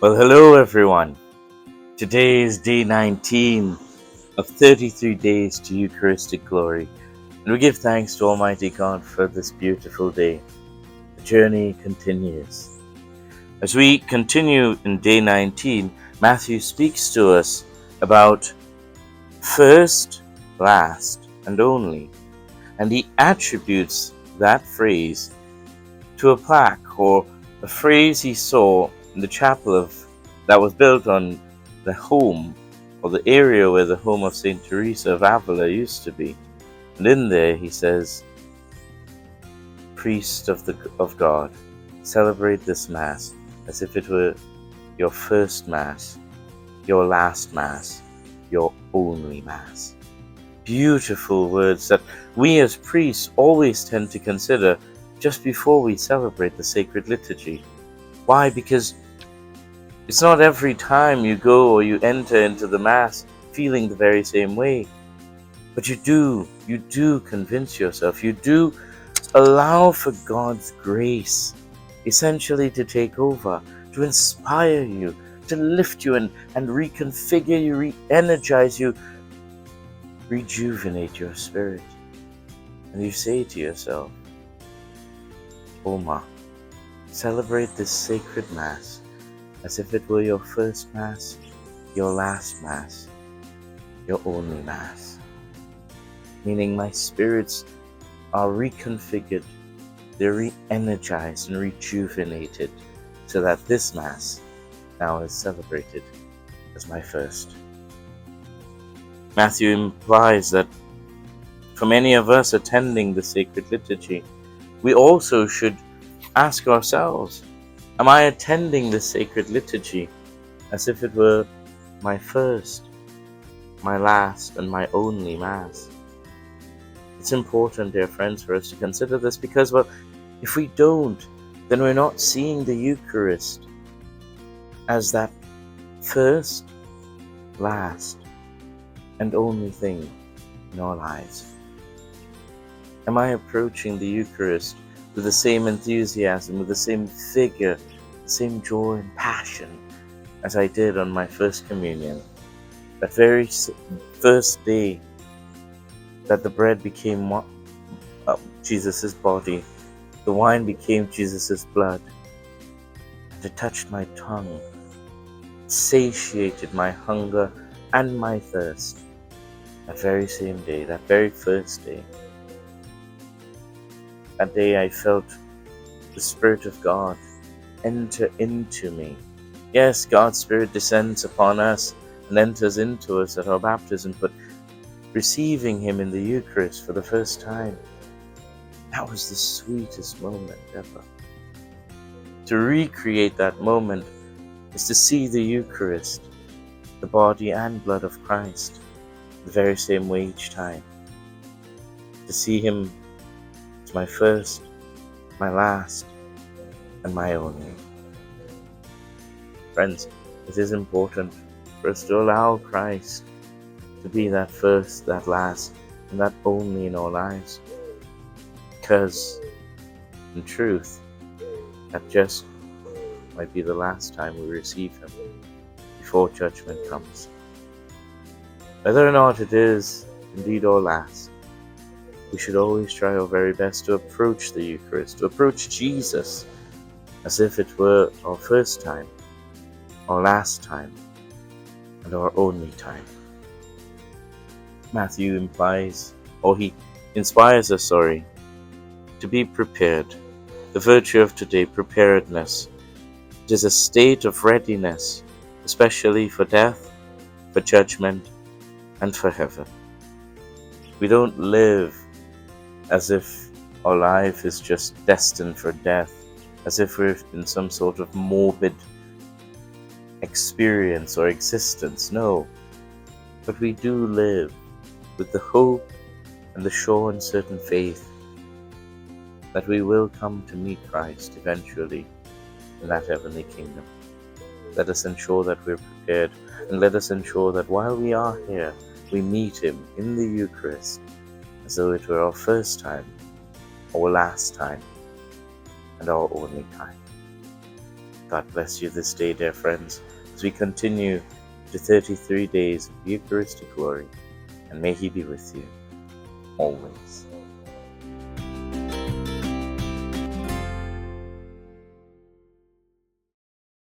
Well, hello everyone. Today is day 19 of 33 days to Eucharistic glory, and we give thanks to Almighty God for this beautiful day. The journey continues. As we continue in day 19, Matthew speaks to us about first, last, and only, and he attributes that phrase to a plaque or a phrase he saw in the chapel that was built on the home or the area where the home of Saint Teresa of Avila used to be. And in there he says, "Priest of God, celebrate this Mass as if it were your first Mass, your last Mass, your only Mass." Beautiful words that we as priests always tend to consider just before we celebrate the sacred liturgy. Why? Because it's not every time you go or you enter into the Mass feeling the very same way. But you do convince yourself, you do allow for God's grace essentially to take over, to inspire you, to lift you and reconfigure you, re-energize you, rejuvenate your spirit. And you say to yourself, Oma, celebrate this sacred Mass as if it were your first Mass, your last Mass, your only Mass. Meaning my spirits are reconfigured, they're re-energized and rejuvenated so that this Mass now is celebrated as my first. Matthew implies that for many of us attending the sacred liturgy, we also should ask ourselves, am I attending the sacred liturgy as if it were my first, my last, and my only Mass? It's important, dear friends, for us to consider this because, well, if we don't, then we're not seeing the Eucharist as that first, last, and only thing in our lives. Am I approaching the Eucharist with the same enthusiasm, with the same vigor, the same joy and passion as I did on my first communion? That very first day that the bread became Jesus' body, the wine became Jesus' blood, and it touched my tongue, satiated my hunger and my thirst. That very same day, that very first day, that day I felt the Spirit of God enter into me. Yes, God's Spirit descends upon us and enters into us at our baptism, but receiving Him in the Eucharist for the first time, that was the sweetest moment ever. To recreate that moment is to see the Eucharist, the body and blood of Christ, the very same way each time. To see Him as my first, my last, and my only. Friends, it is important for us to allow Christ to be that first, that last, and that only in our lives. Because, in truth, that just might be the last time we receive Him before judgment comes. Whether or not it is indeed our last, we should always try our very best to approach the Eucharist, to approach Jesus as if it were our first time, our last time, and our only time. Matthew he inspires us, to be prepared. The virtue of today, preparedness. It is a state of readiness, especially for death, for judgment, and for heaven. We don't live as if our life is just destined for death, as if we're in some sort of morbid experience or existence. No, but we do live with the hope and the sure and certain faith that we will come to meet Christ eventually in that heavenly kingdom. Let us ensure that we're prepared, and let us ensure that while we are here, we meet Him in the Eucharist as though it were our first time, our last time, and our only time. God bless you this day, dear friends, as we continue to 33 days of Eucharistic glory, and may He be with you always.